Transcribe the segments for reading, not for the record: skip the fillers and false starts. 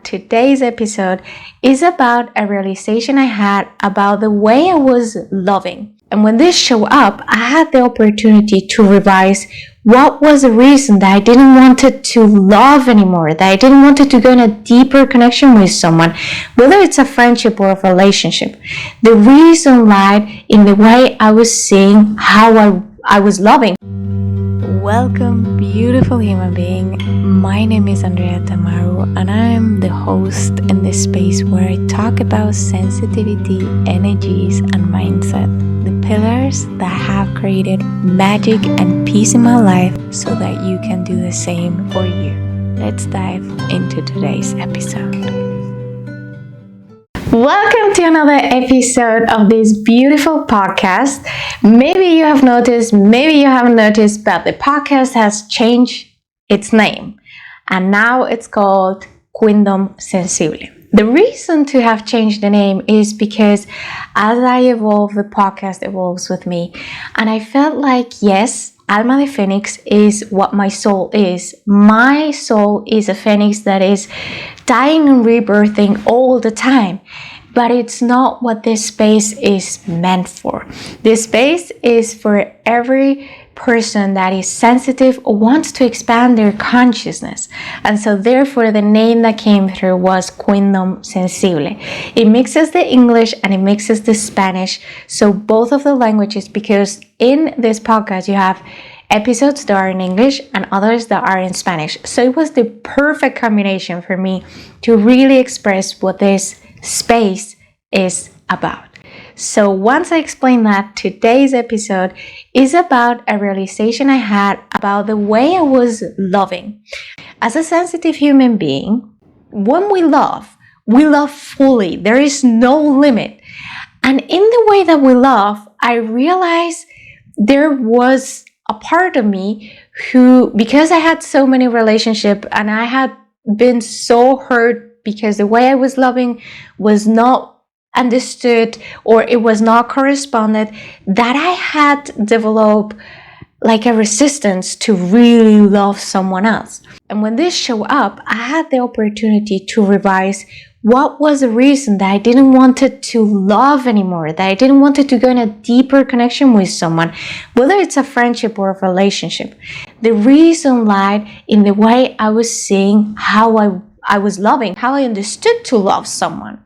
today's episode is about a realization I had about the way I was loving. And when this showed up, I had the opportunity to revise what was the reason that I didn't want to love anymore, that I didn't want to go in a deeper connection with someone, whether it's a friendship or a relationship. The reason lied in the way I was seeing how I was loving. Welcome, beautiful human being. My name is Andrea Tamaru, and I am the host in this space where I talk about sensitivity, energies, and mindset, the pillars that have created magic and peace in my life so that you can do the same for you. Let's dive into today's episode. Welcome to another episode of this beautiful podcast. Maybe you have noticed, maybe you haven't noticed, but the podcast has changed its name. And now it's called Queendom Sensible. The reason to have changed the name is because as I evolve, the podcast evolves with me. And I felt like, yes, Alma de Phoenix is what my soul is. My soul is a phoenix that is dying and rebirthing all the time. But it's not what this space is meant for. This space is for every person that is sensitive or wants to expand their consciousness. And so therefore the name that came through was Queendom Sensible. It mixes the English and it mixes the Spanish. So both of the languages, because in this podcast you have episodes that are in English and others that are in Spanish. So it was the perfect combination for me to really express what this space is about. So once I explain that, today's episode is about a realization I had about the way I was loving. As a sensitive human being, when we love fully. There is no limit. And in the way that we love, I realized there was a part of me who, because I had so many relationships and I had been so hurt because the way I was loving was not understood or it was not corresponded, that I had developed like a resistance to really love someone else. And when this showed up, I had the opportunity to revise what was the reason that I didn't want to love anymore, that I didn't want to go in a deeper connection with someone, whether it's a friendship or a relationship. The reason lied in the way I was seeing how I was loving, how I understood to love someone.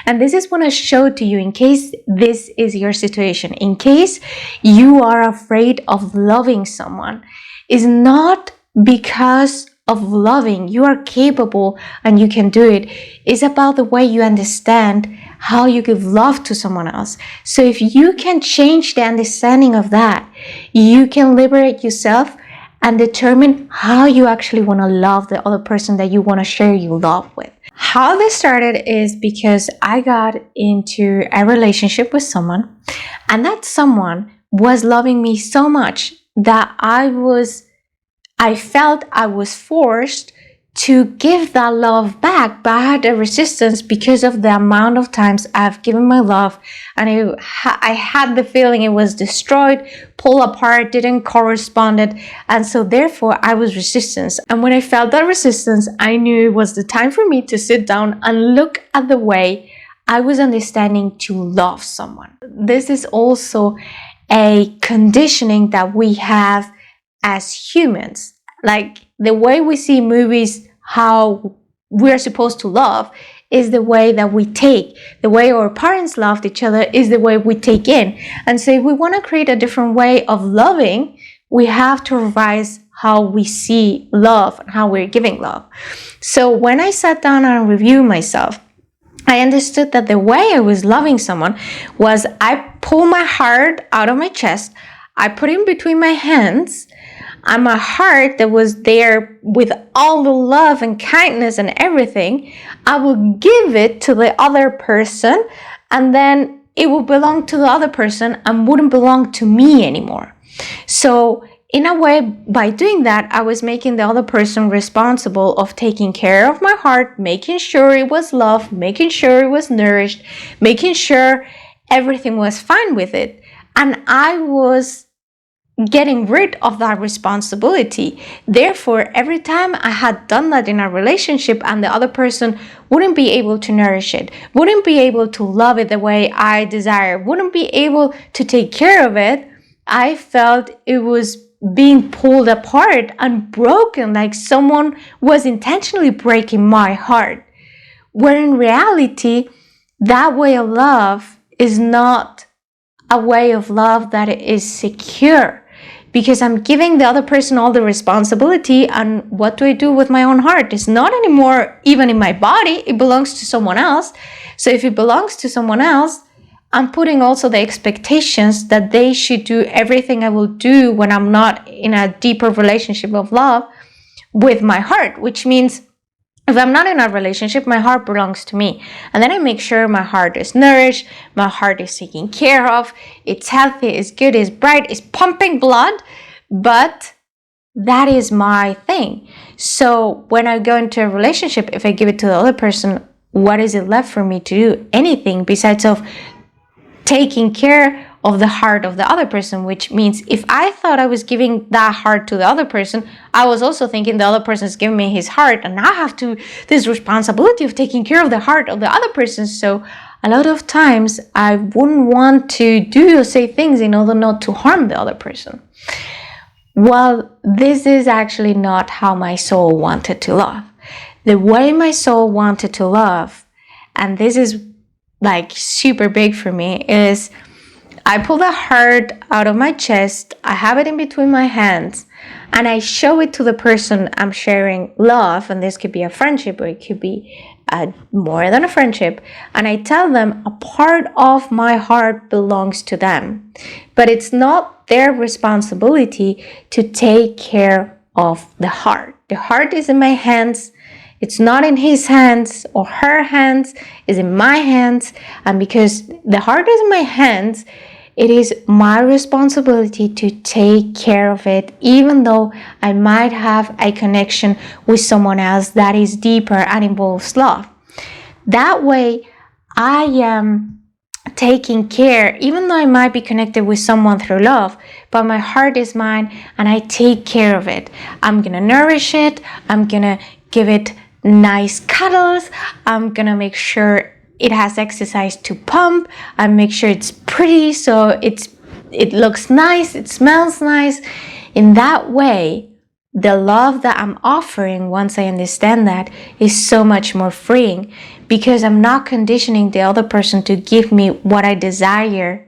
And this is what I showed to you in case this is your situation, in case you are afraid of loving someone. It's not because of loving. You are capable and you can do it. It's about the way you understand how you give love to someone else. So if you can change the understanding of that, you can liberate yourself and determine how you actually want to love the other person that you want to share your love with. How this started is because I got into a relationship with someone, and that someone was loving me so much that I felt I was forced to give that love back, but I had a resistance because of the amount of times I've given my love, and I had the feeling it was destroyed, pulled apart, didn't correspond, and so therefore I was resistant. And when I felt that resistance, I knew it was the time for me to sit down and look at the way I was understanding to love someone. This is also a conditioning that we have as humans. Like the way we see movies, how we're supposed to love is the way that we take. The way our parents loved each other is the way we take in. And so if we want to create a different way of loving, we have to revise how we see love and how we're giving love. So when I sat down and reviewed myself, I understood that the way I was loving someone was I pulled my heart out of my chest, I put it in between my hands, and my heart that was there with all the love and kindness and everything, I would give it to the other person, and then it would belong to the other person and wouldn't belong to me anymore. So in a way, by doing that, I was making the other person responsible of taking care of my heart, making sure it was loved, making sure it was nourished, making sure everything was fine with it. And I was getting rid of that responsibility. Therefore, every time I had done that in a relationship and the other person wouldn't be able to nourish it, wouldn't be able to love it the way I desire, wouldn't be able to take care of it, I felt it was being pulled apart and broken, like someone was intentionally breaking my heart. Where in reality, that way of love is not a way of love that is secure, because I'm giving the other person all the responsibility. And what do I do with my own heart? It's not anymore even in my body. It belongs to someone else. So if it belongs to someone else, I'm putting also the expectations that they should do everything I will do when I'm not in a deeper relationship of love with my heart, which means if I'm not in a relationship, my heart belongs to me. And then I make sure my heart is nourished, my heart is taken care of, it's healthy, it's good, it's bright, it's pumping blood. But that is my thing. So when I go into a relationship, if I give it to the other person, what is it left for me to do? Anything besides of taking care of the heart of the other person, which means if I thought I was giving that heart to the other person, I was also thinking the other person is giving me his heart, and I have this responsibility of taking care of the heart of the other person. So a lot of times I wouldn't want to do or say things in order not to harm the other person. Well, this is actually not how my soul wanted to love. The way my soul wanted to love, and this is like super big for me, is I pull the heart out of my chest, I have it in between my hands, and I show it to the person I'm sharing love, and this could be a friendship or it could be more than a friendship, and I tell them a part of my heart belongs to them, but it's not their responsibility to take care of the heart. The heart is in my hands. It's not in his hands or her hands, it's in my hands. And because the heart is in my hands, it is my responsibility to take care of it, even though I might have a connection with someone else that is deeper and involves love. That way, I am taking care, even though I might be connected with someone through love, but my heart is mine and I take care of it. I'm gonna nourish it, I'm gonna give it nice cuddles, I'm gonna make sure it has exercise to pump, I make sure it's pretty so it looks nice, it smells nice. In that way, the love that I'm offering, once I understand that, is so much more freeing, because I'm not conditioning the other person to give me what I desire.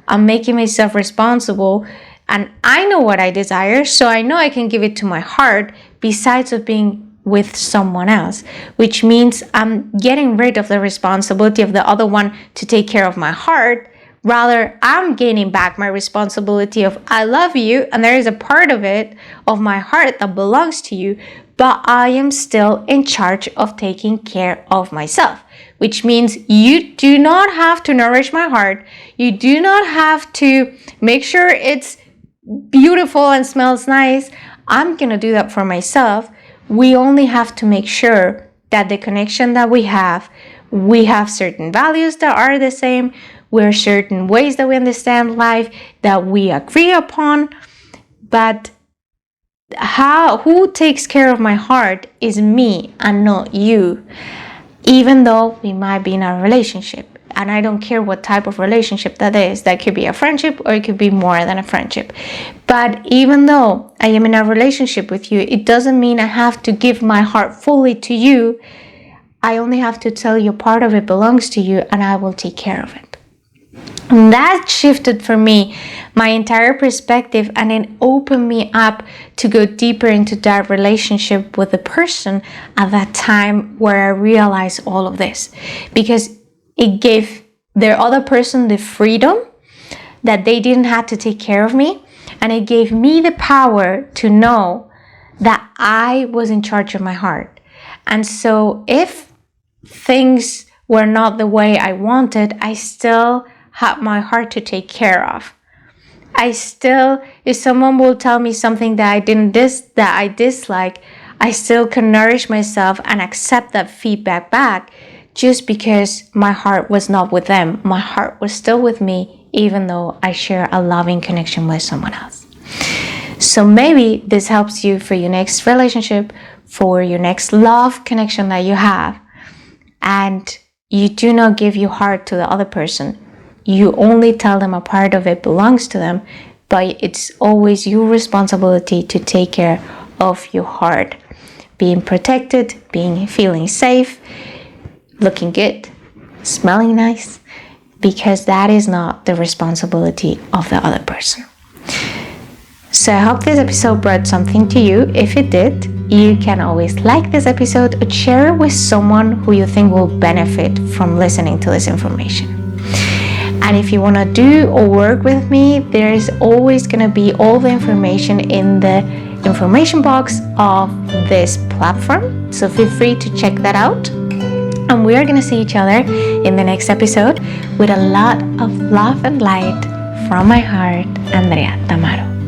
I'm making myself responsible, and I know what I desire, so I know I can give it to my heart besides of being with someone else, which means I'm getting rid of the responsibility of the other one to take care of my heart. Rather, I'm gaining back my responsibility of I love you, and there is a part of it, of my heart, that belongs to you, but I am still in charge of taking care of myself, which means you do not have to nourish my heart. You do not have to make sure it's beautiful and smells nice. I'm gonna do that for myself. We only have to make sure that the connection that we have certain values that are the same, we're certain ways that we understand life that we agree upon. But who takes care of my heart is me and not you, even though we might be in a relationship. And I don't care what type of relationship that is. That could be a friendship or it could be more than a friendship. But even though I am in a relationship with you, it doesn't mean I have to give my heart fully to you. I only have to tell you part of it belongs to you and I will take care of it. And that shifted for me my entire perspective, and it opened me up to go deeper into that relationship with the person at that time where I realized all of this. Because it gave the other person the freedom that they didn't have to take care of me. And it gave me the power to know that I was in charge of my heart. And so if things were not the way I wanted, I still had my heart to take care of. If someone will tell me something that I dislike, I still can nourish myself and accept that feedback back. Just because my heart was not with them, my heart was still with me, even though I share a loving connection with someone else. So maybe this helps you for your next relationship, for your next love connection that you have, and you do not give your heart to the other person. You only tell them a part of it belongs to them, but it's always your responsibility to take care of your heart, being protected, feeling safe, looking good, smelling nice, because that is not the responsibility of the other person. So I hope this episode brought something to you. If it did, you can always like this episode or share it with someone who you think will benefit from listening to this information. And if you want to do or work with me, there is always going to be all the information in the information box of this platform. So feel free to check that out. And we are going to see each other in the next episode with a lot of love and light from my heart, Andrea Tamaro.